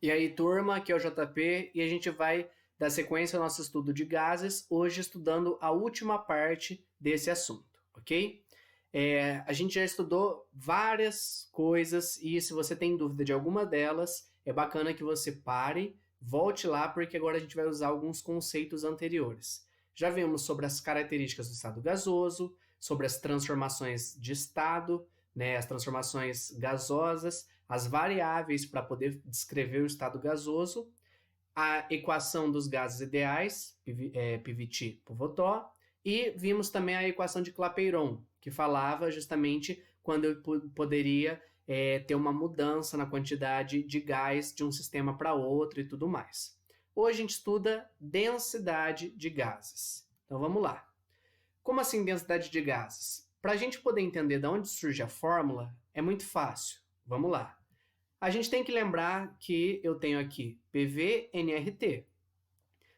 E aí, turma, aqui é o JP e a gente vai dar sequência ao nosso estudo de gases, hoje estudando a última parte desse assunto, ok? A gente já estudou várias coisas e se você tem dúvida de alguma delas, é bacana que você pare, volte lá, porque agora a gente vai usar alguns conceitos anteriores. Já vimos sobre as características do estado gasoso, sobre as transformações de estado, né, as transformações gasosas, as variáveis para poder descrever o estado gasoso, a equação dos gases ideais, PVT por Votó, e vimos também a equação de Clapeyron, que falava justamente quando eu poderia ter uma mudança na quantidade de gás de um sistema para outro e tudo mais. Hoje a gente estuda densidade de gases. Então vamos lá. Como assim densidade de gases? Para a gente poder entender de onde surge a fórmula, é muito fácil. Vamos lá. A gente tem que lembrar que eu tenho aqui PV-nRT.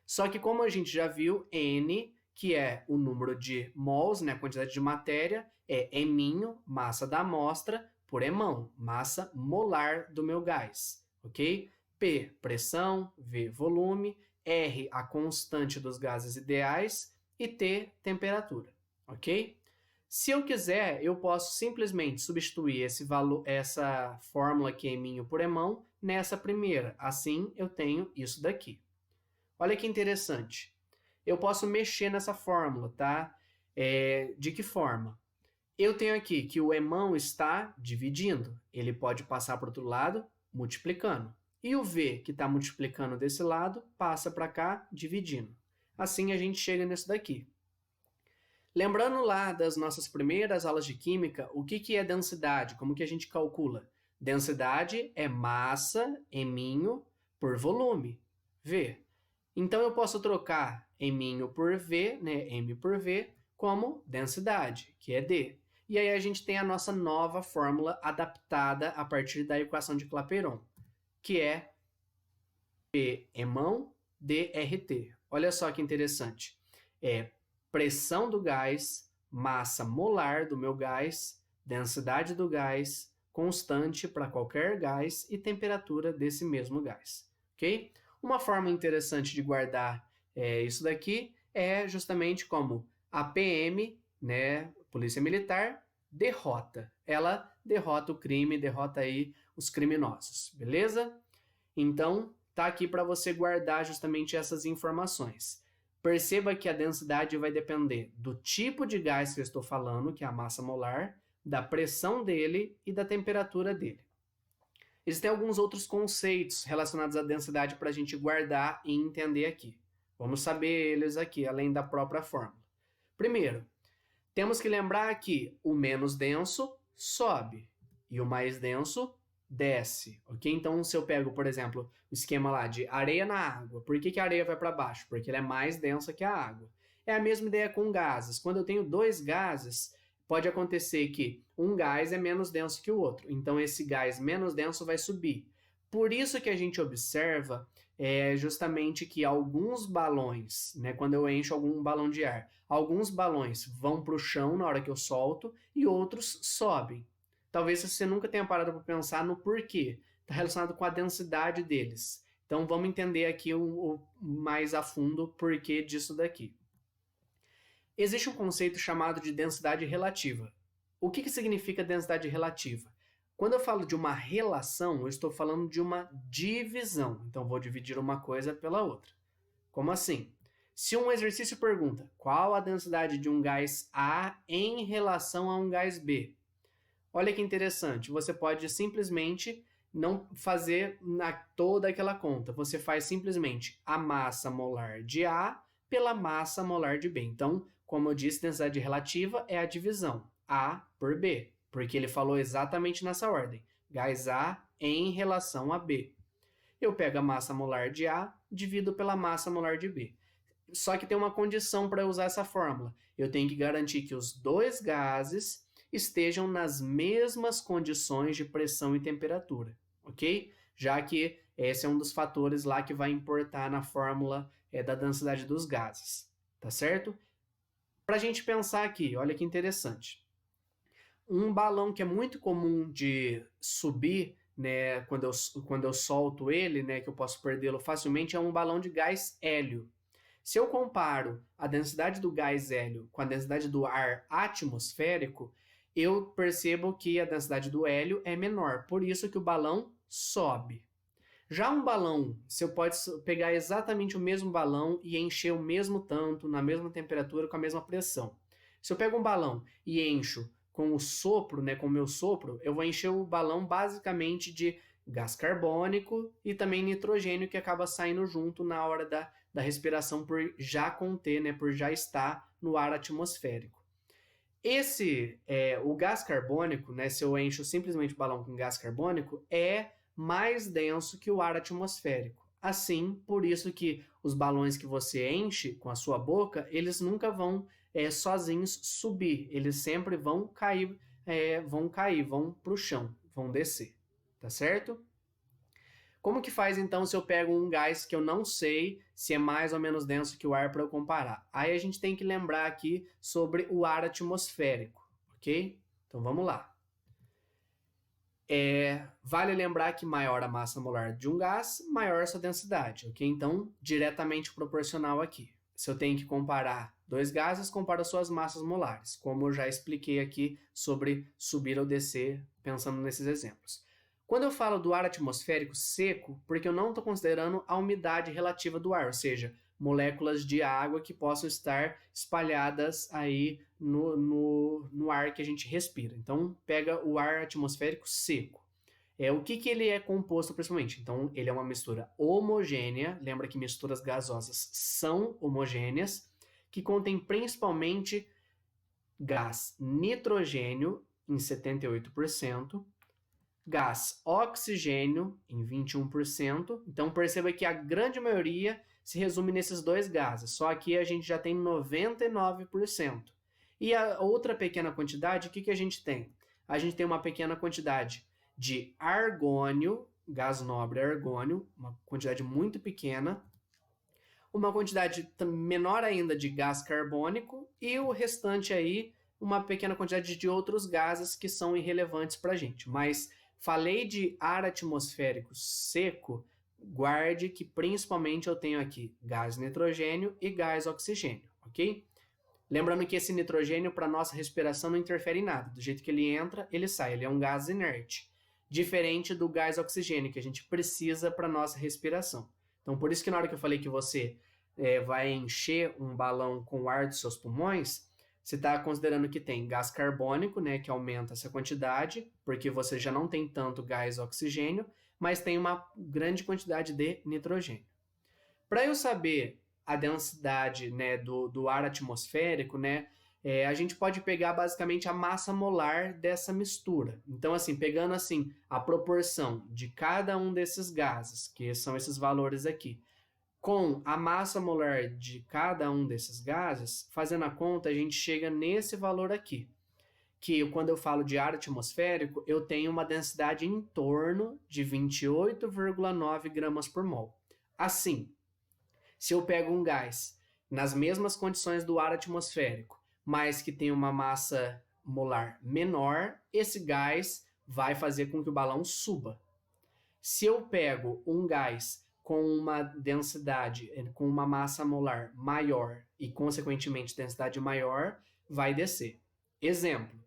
Só que como a gente já viu, N, que é o número de mols, né, a quantidade de matéria, é eminho, massa da amostra, por emão, massa molar do meu gás, ok? P, pressão, V, volume, R, a constante dos gases ideais e T, temperatura, ok? Se eu quiser, eu posso simplesmente substituir essa fórmula aqui eminho por emão nessa primeira. Assim, eu tenho isso daqui. Olha que interessante. Eu posso mexer nessa fórmula, tá? De que forma? Eu tenho aqui que o emão está dividindo. Ele pode passar para o outro lado, multiplicando. E o V, que está multiplicando desse lado, passa para cá, dividindo. Assim, a gente chega nisso daqui. Lembrando lá das nossas primeiras aulas de química, o que é densidade? Como que a gente calcula? Densidade é massa, eminho, por volume, V. Então, eu posso trocar eminho por V, né, M por V, como densidade, que é D. E aí a gente tem a nossa nova fórmula adaptada a partir da equação de Clapeyron, que é P emão dRT. Olha só que interessante. Pressão do gás, massa molar do meu gás, densidade do gás, constante para qualquer gás e temperatura desse mesmo gás, ok? Uma forma interessante de guardar isso daqui é justamente como a PM, né, Polícia Militar, derrota. Ela derrota o crime, derrota aí os criminosos, beleza? Então, tá aqui para você guardar justamente essas informações. Perceba que a densidade vai depender do tipo de gás que eu estou falando, que é a massa molar, da pressão dele e da temperatura dele. Existem alguns outros conceitos relacionados à densidade para a gente guardar e entender aqui. Vamos saber eles aqui, além da própria fórmula. Primeiro, temos que lembrar que o menos denso sobe e o mais denso desce, ok? Então, se eu pego, por exemplo, o esquema lá de areia na água, por que a areia vai para baixo? Porque ela é mais densa que a água. É a mesma ideia com gases. Quando eu tenho dois gases, pode acontecer que um gás é menos denso que o outro. Então, esse gás menos denso vai subir. Por isso que a gente observa justamente que alguns balões, né, quando eu encho algum balão de ar, alguns balões vão para o chão na hora que eu solto e outros sobem. Talvez você nunca tenha parado para pensar no porquê. Está relacionado com a densidade deles. Então, vamos entender aqui mais a fundo o porquê disso daqui. Existe um conceito chamado de densidade relativa. O que significa densidade relativa? Quando eu falo de uma relação, eu estou falando de uma divisão. Então, vou dividir uma coisa pela outra. Como assim? Se um exercício pergunta qual a densidade de um gás A em relação a um gás B, olha que interessante, você pode simplesmente não fazer toda aquela conta. Você faz simplesmente a massa molar de A pela massa molar de B. Então, como eu disse, densidade relativa é a divisão A por B, porque ele falou exatamente nessa ordem. Gás A em relação a B. Eu pego a massa molar de A, divido pela massa molar de B. Só que tem uma condição para usar essa fórmula. Eu tenho que garantir que os dois gases estejam nas mesmas condições de pressão e temperatura, ok? Já que esse é um dos fatores lá que vai importar na fórmula da densidade dos gases, tá certo? Para a gente pensar aqui, olha que interessante. Um balão que é muito comum de subir né, quando eu solto ele, né, que eu posso perdê-lo facilmente, é um balão de gás hélio. Se eu comparo a densidade do gás hélio com a densidade do ar atmosférico, eu percebo que a densidade do hélio é menor, por isso que o balão sobe. Já um balão, você pode pegar exatamente o mesmo balão e encher o mesmo tanto, na mesma temperatura, com a mesma pressão. Se eu pego um balão e encho com o sopro, né, com o meu sopro, eu vou encher o balão basicamente de gás carbônico e também nitrogênio que acaba saindo junto na hora da respiração por já conter, né, por já estar no ar atmosférico. O gás carbônico, né, se eu encho simplesmente o balão com gás carbônico, é mais denso que o ar atmosférico. Assim, por isso que os balões que você enche com a sua boca, eles nunca vão sozinhos subir, eles sempre vão cair, vão para o chão, vão descer, tá certo? Como que faz então se eu pego um gás que eu não sei se é mais ou menos denso que o ar para eu comparar? Aí a gente tem que lembrar aqui sobre o ar atmosférico, ok? Então vamos lá. Vale lembrar que maior a massa molar de um gás, maior a sua densidade, ok? Então, diretamente proporcional aqui. Se eu tenho que comparar dois gases, comparo as suas massas molares, como eu já expliquei aqui sobre subir ou descer, pensando nesses exemplos. Quando eu falo do ar atmosférico seco, porque eu não estou considerando a umidade relativa do ar, ou seja, moléculas de água que possam estar espalhadas aí no ar que a gente respira. Então, pega o ar atmosférico seco. O que ele é composto principalmente? Então, ele é uma mistura homogênea, lembra que misturas gasosas são homogêneas, que contém principalmente gás nitrogênio em 78%, gás oxigênio em 21%. Então, perceba que a grande maioria se resume nesses dois gases, só aqui a gente já tem 99%. E a outra pequena quantidade, o que a gente tem? A gente tem uma pequena quantidade de argônio, gás nobre argônio, uma quantidade muito pequena, uma quantidade menor ainda de gás carbônico e o restante aí, uma pequena quantidade de outros gases que são irrelevantes para a gente. Mas falei de ar atmosférico seco, guarde que principalmente eu tenho aqui gás nitrogênio e gás oxigênio, ok? Lembrando que esse nitrogênio para nossa respiração não interfere em nada. Do jeito que ele entra, ele sai. Ele é um gás inerte. Diferente do gás oxigênio, que a gente precisa para nossa respiração. Então, por isso que na hora que eu falei que você vai encher um balão com o ar dos seus pulmões, você está considerando que tem gás carbônico, né, que aumenta essa quantidade, porque você já não tem tanto gás oxigênio, mas tem uma grande quantidade de nitrogênio. Para eu saber a densidade, né, do ar atmosférico, né, a gente pode pegar basicamente a massa molar dessa mistura. Então, assim, pegando assim a proporção de cada um desses gases, que são esses valores aqui, com a massa molar de cada um desses gases, fazendo a conta, a gente chega nesse valor aqui. Que quando eu falo de ar atmosférico, eu tenho uma densidade em torno de 28,9 gramas por mol. Assim, se eu pego um gás nas mesmas condições do ar atmosférico, mas que tem uma massa molar menor, esse gás vai fazer com que o balão suba. Se eu pego um gás com uma densidade, com uma massa molar maior e, consequentemente, densidade maior, vai descer. Exemplo,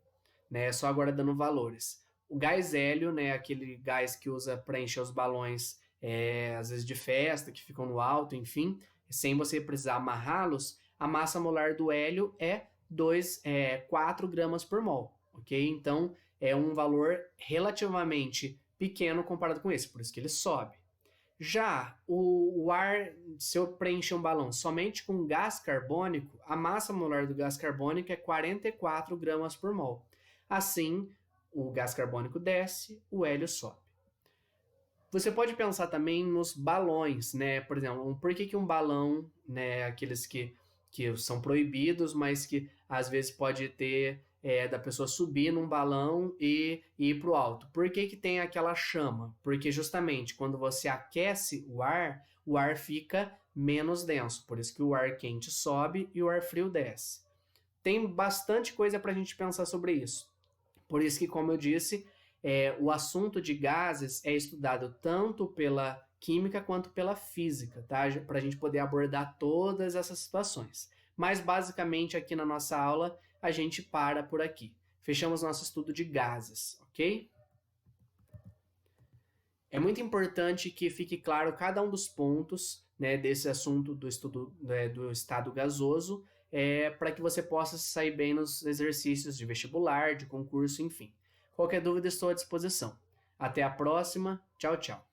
né, só agora dando valores. O gás hélio, né, aquele gás que usa para encher os balões, às vezes de festa, que ficam no alto, enfim, sem você precisar amarrá-los, a massa molar do hélio é 4 gramas por mol, ok? Então, é um valor relativamente pequeno comparado com esse, por isso que ele sobe. Já o ar, se eu preencher um balão somente com gás carbônico, a massa molar do gás carbônico é 44 gramas por mol. Assim, o gás carbônico desce, o hélio sobe. Você pode pensar também nos balões, né? Por exemplo, por que um balão, né, aqueles que são proibidos, mas que às vezes pode ter da pessoa subir num balão e ir para o alto. Por que tem aquela chama? Porque justamente quando você aquece o ar fica menos denso. Por isso que o ar quente sobe e o ar frio desce. Tem bastante coisa para a gente pensar sobre isso. Por isso que, como eu disse, O assunto de gases é estudado tanto pela química quanto pela física, tá? Para a gente poder abordar todas essas situações. Mas basicamente aqui na nossa aula a gente para por aqui. Fechamos nosso estudo de gases, ok? É muito importante que fique claro cada um dos pontos, né, desse assunto do estudo, do estado gasoso, para que você possa sair bem nos exercícios de vestibular, de concurso, enfim. Qualquer dúvida, estou à disposição. Até a próxima. Tchau, tchau.